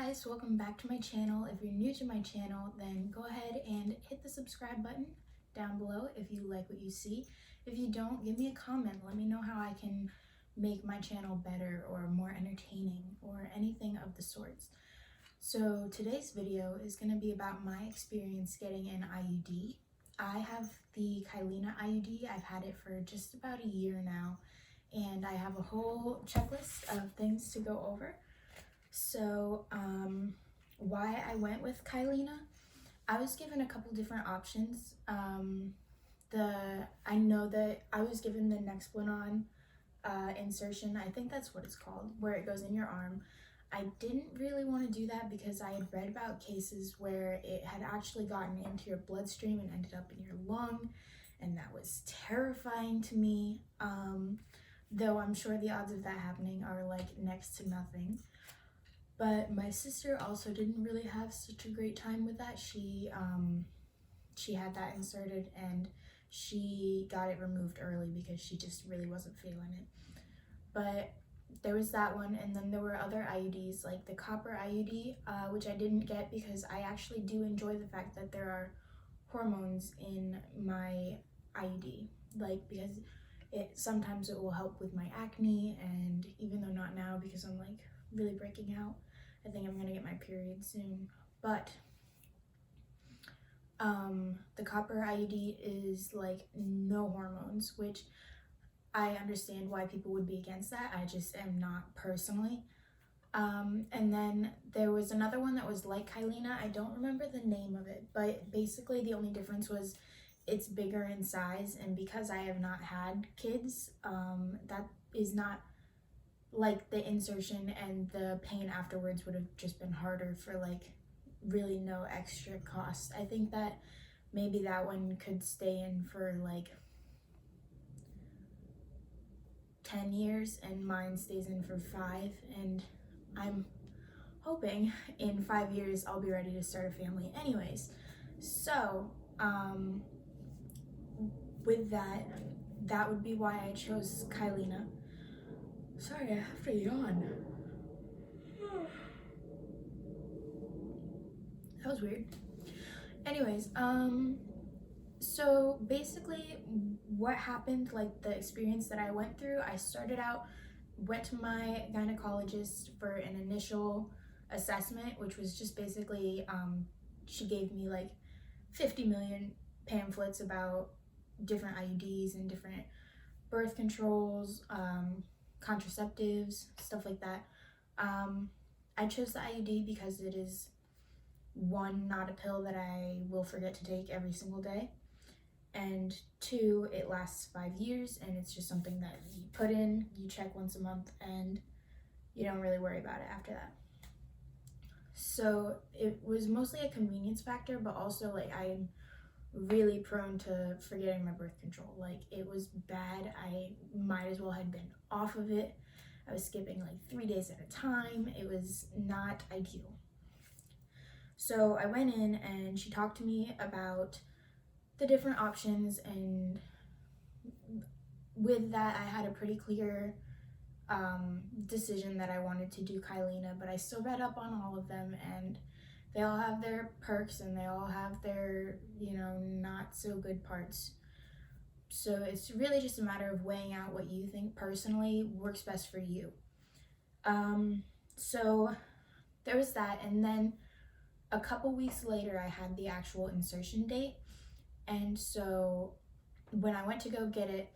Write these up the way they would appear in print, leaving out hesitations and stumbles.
guys, welcome back to my channel. If you're new to my channel, then go ahead and hit the subscribe button down below if you like what you see. If you don't, give me a comment. Let me know how I can make my channel better or more entertaining or anything of the sorts. So today's video is going to be about my experience getting an IUD. I have the Kyleena IUD. I've had it for just about a year now, and I have a whole checklist of things to go over. So why I went with Kyleena, I was given a couple different options. I know that I was given the Nexplanon insertion. I think that's what it's called, where it goes in your arm. I didn't really want to do that because I had read about cases where it had actually gotten into your bloodstream and ended up in your lung, and that was terrifying to me. Though I'm sure the odds of that happening are like next to nothing. But my sister also didn't really have such a great time with that. She had that inserted and she got it removed early because she just really wasn't feeling it. But there was that one, and then there were other IUDs like the copper IUD, which I didn't get because I actually do enjoy the fact that there are hormones in my IUD, like because sometimes it will help with my acne, and even though not now because I'm like really breaking out. I think I'm gonna get my period soon, but the copper IUD is like no hormones, which I understand why people would be against that. I just am not personally. And then there was another one that was like Kyleena. I don't remember the name of it, but basically the only difference was it's bigger in size, and because I have not had kids, that is not like the insertion, and the pain afterwards would have just been harder for like really no extra cost. I think that maybe that one could stay in for like 10 years and mine stays in for 5, and I'm hoping in 5 years I'll be ready to start a family anyways. So with that would be why I chose Kyleena. Sorry, I have to yawn. That was weird. Anyways, so basically what happened, like the experience that I went through, I started out, went to my gynecologist for an initial assessment, which was just basically, she gave me like 50 million pamphlets about different IUDs and different birth controls, contraceptives, stuff like that. I chose the IUD because it is, one, not a pill that I will forget to take every single day, and 2, it lasts 5 years, and it's just something that you put in, you check once a month, and you don't really worry about it after that. So it was mostly a convenience factor, but also like I'm really prone to forgetting my birth control. Like it was bad. I might as well have been off of it. I was skipping like 3 days at a time. It was not ideal. So I went in and she talked to me about the different options, and with that I had a pretty clear decision that I wanted to do Kyleena, but I still read up on all of them, and they all have their perks and they all have their, not so good parts. So it's really just a matter of weighing out what you think personally works best for you. So there was that, and then a couple weeks later I had the actual insertion date, and so when I went to go get it,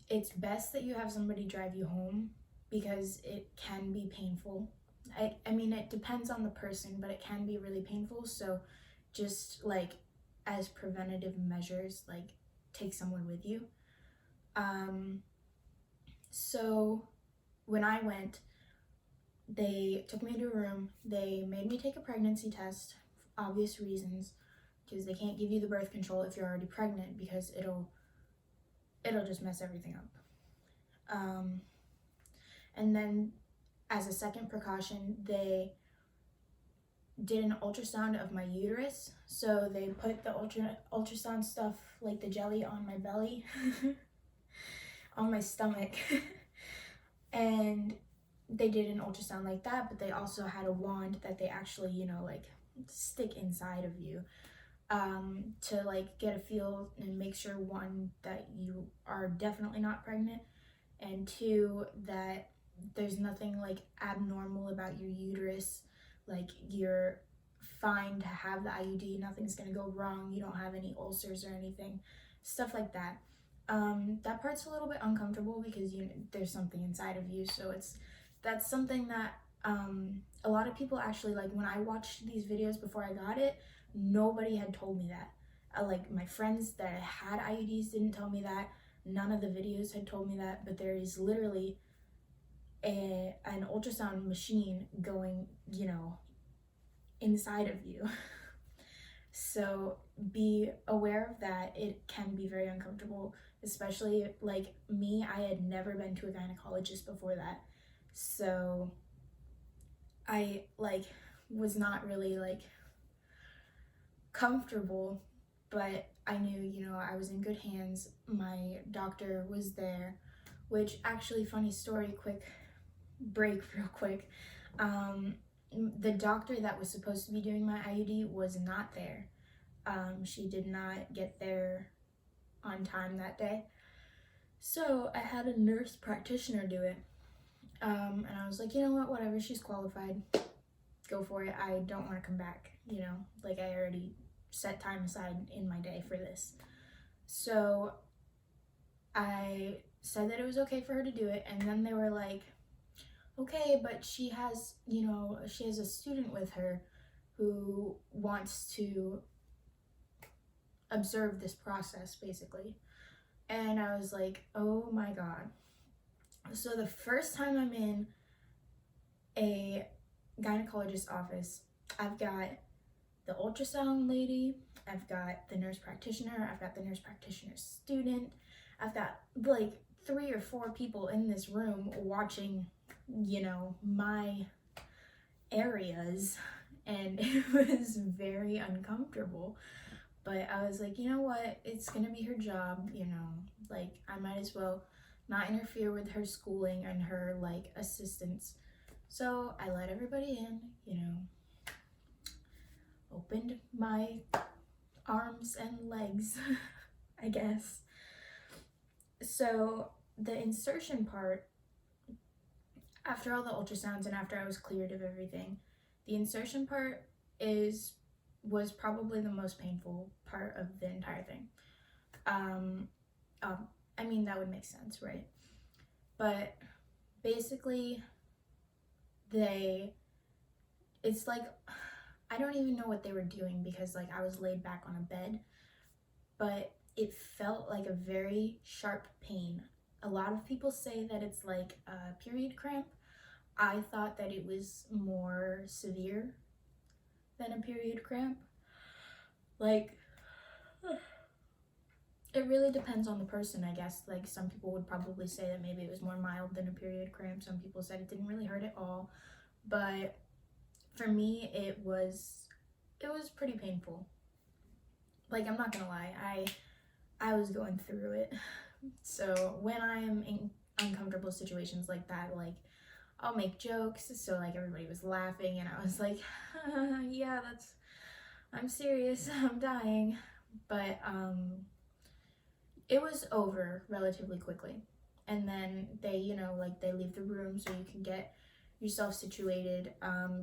it's best that you have somebody drive you home because it can be painful. I mean, it depends on the person, but it can be really painful. So just like as preventative measures, like take someone with you. So when I went, they took me to a room. They made me take a pregnancy test for obvious reasons, because they can't give you the birth control if you're already pregnant because it'll just mess everything up. And then as a second precaution, they did an ultrasound of my uterus. So they put the ultrasound stuff, like the jelly, on my belly, on my stomach, and they did an ultrasound like that, but they also had a wand that they actually, you know, like stick inside of you, to like get a feel and make sure, one, that you are definitely not pregnant, and two, that there's nothing like abnormal about your uterus, like you're fine to have the IUD, nothing's gonna go wrong, you don't have any ulcers or anything, stuff like that. That part's a little bit uncomfortable because there's something inside of you, so that's something that a lot of people actually, like, when I watched these videos before I got it, nobody had told me that. Like, my friends that had IUDs didn't tell me that. None of the videos had told me that, but there is literally an ultrasound machine going, you know, inside of you. So be aware of that. It can be very uncomfortable, especially like me. I had never been to a gynecologist before that, so I like was not really like comfortable, but I knew, you know, I was in good hands. My doctor was there, which actually, funny story, quick break real quick. The doctor that was supposed to be doing my IUD was not there. She did not get there on time that day. So I had a nurse practitioner do it. And I was like, you know what, whatever, she's qualified. Go for it. I don't want to come back, you know, like I already set time aside in my day for this. So I said that it was okay for her to do it, and then they were like, okay, but she has, you know, she has a student with her who wants to observe this process, basically. And I was like, oh my God. So the first time I'm in a gynecologist's office, I've got the ultrasound lady, I've got the nurse practitioner, I've got the nurse practitioner's student, I've got like 3 or 4 people in this room watching, you know, my areas, and it was very uncomfortable. But I was like, you know what, it's gonna be her job, you know, like I might as well not interfere with her schooling and her like assistance. So I let everybody in, you know, opened my arms and legs, I guess. So the insertion part, after all the ultrasounds and after I was cleared of everything, the insertion part was probably the most painful part of the entire thing. I mean, that would make sense, right? But basically, it's like, I don't even know what they were doing because like I was laid back on a bed, but it felt like a very sharp pain. A lot of people say that it's like a period cramp. I thought that it was more severe than a period cramp. Like, it really depends on the person, I guess. Like, some people would probably say that maybe it was more mild than a period cramp. Some people said it didn't really hurt at all. But for me, it was pretty painful. Like, I'm not gonna lie, I was going through it. So when I'm in uncomfortable situations like that, like, I'll make jokes, so like everybody was laughing and I was like, yeah, I'm serious, I'm dying. But it was over relatively quickly. And then they, you know, like they leave the room so you can get yourself situated.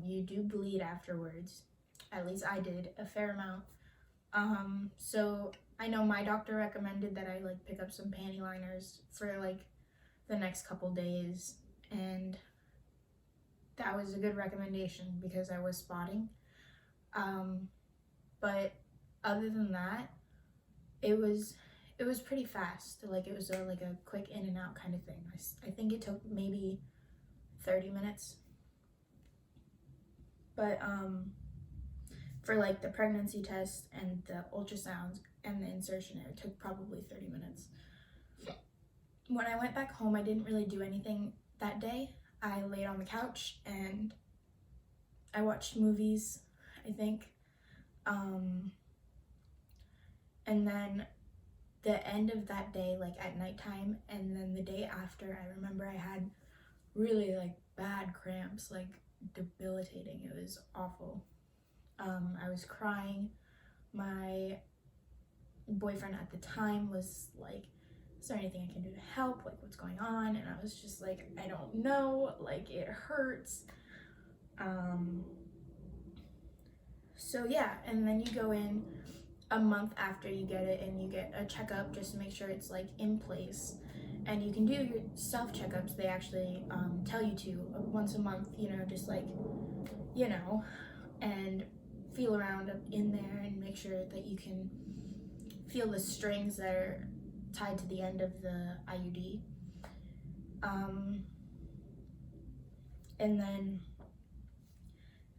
You do bleed afterwards. At least I did a fair amount. So I know my doctor recommended that I like pick up some panty liners for like the next couple days, and that was a good recommendation because I was spotting. But other than that, it was pretty fast. Like it was like a quick in and out kind of thing. I think it took maybe 30 minutes. But for like the pregnancy test and the ultrasounds and the insertion, it took probably 30 minutes. When I went back home, I didn't really do anything that day. I laid on the couch and I watched movies, I think. And then the end of that day, like at nighttime, and then the day after, I remember I had really like bad cramps, like debilitating. It was awful. I was crying. My boyfriend at the time was like, is there anything I can do to help? Like, what's going on? And I was just like, I don't know. Like, it hurts. So yeah, and then you go in a month after you get it and you get a checkup just to make sure it's like in place. And you can do your self checkups. They actually tell you to once a month, you know, just like, you know, and feel around in there and make sure that you can feel the strings that are tied to the end of the IUD. And then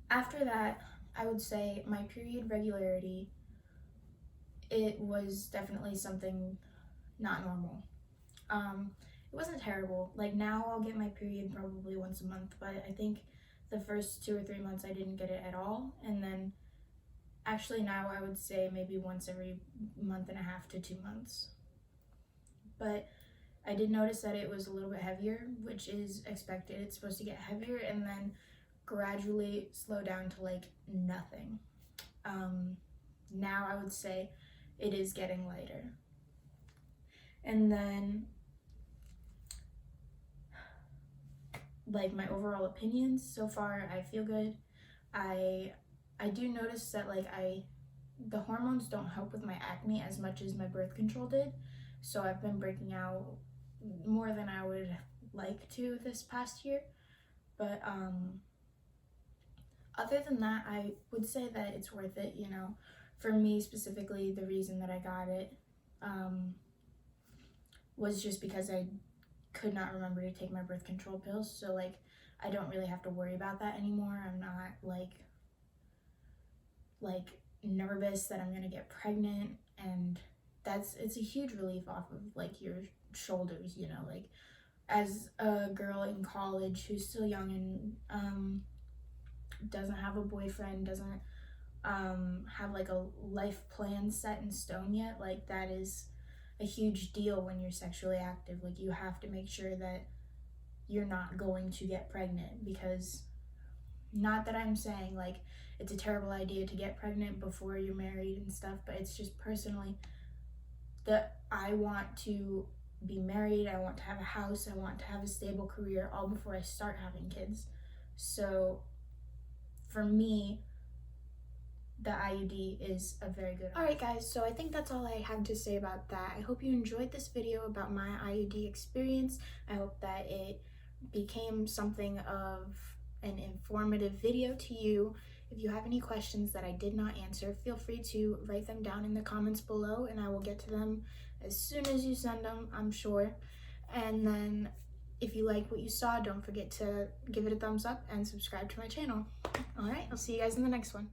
after that, I would say my period regularity, it was definitely something not normal. It wasn't terrible. Like now I'll get my period probably once a month, but I think the first 2 or 3 months I didn't get it at all. And then actually now I would say maybe once every month and a half to 2 months. But I did notice that it was a little bit heavier, which is expected. It's supposed to get heavier and then gradually slow down to like nothing. Now I would say it is getting lighter. And then like my overall opinions so far, I feel good. I do notice that like the hormones don't help with my acne as much as my birth control did. So I've been breaking out more than I would like to this past year. But other than that, I would say that it's worth it, you know. For me specifically, the reason that I got it was just because I could not remember to take my birth control pills. So like I don't really have to worry about that anymore. I'm not like nervous that I'm gonna get pregnant, and it's a huge relief off of like your shoulders, you know. Like as a girl in college who's still young and doesn't have a boyfriend, doesn't have like a life plan set in stone yet, like that is a huge deal when you're sexually active. Like you have to make sure that you're not going to get pregnant, because not that I'm saying like it's a terrible idea to get pregnant before you're married and stuff, but it's just personally that I want to be married, I want to have a house, I want to have a stable career all before I start having kids. So for me, the IUD is a very good option. Alright guys, so I think that's all I have to say about that. I hope you enjoyed this video about my IUD experience. I hope that it became something of an informative video to you. If you have any questions that I did not answer, feel free to write them down in the comments below and I will get to them as soon as you send them, I'm sure. And then if you like what you saw, don't forget to give it a thumbs up and subscribe to my channel. Alright, I'll see you guys in the next one.